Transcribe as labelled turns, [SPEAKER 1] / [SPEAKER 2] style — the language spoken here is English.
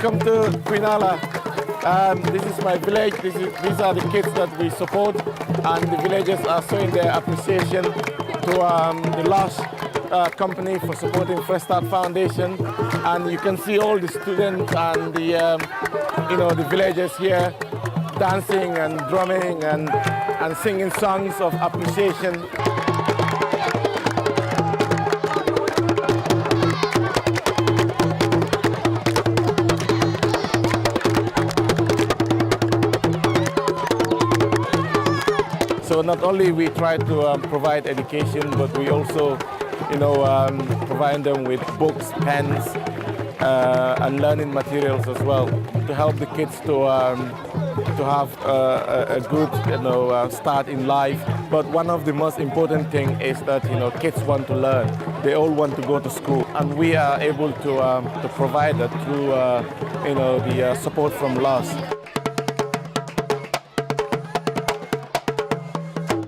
[SPEAKER 1] Welcome to Quinala. This is my village. These are the kids that we support, and the villagers are showing their appreciation to the Lush company for supporting Fresh Start Foundation. And you can see all the students and the villagers here dancing and drumming and singing songs of appreciation. So not only we try to provide education, but we also, provide them with books, pens, and learning materials as well to help the kids to have a good, start in life. But one of the most important thing is that kids want to learn. They all want to go to school, and we are able to provide that through the support from Lush.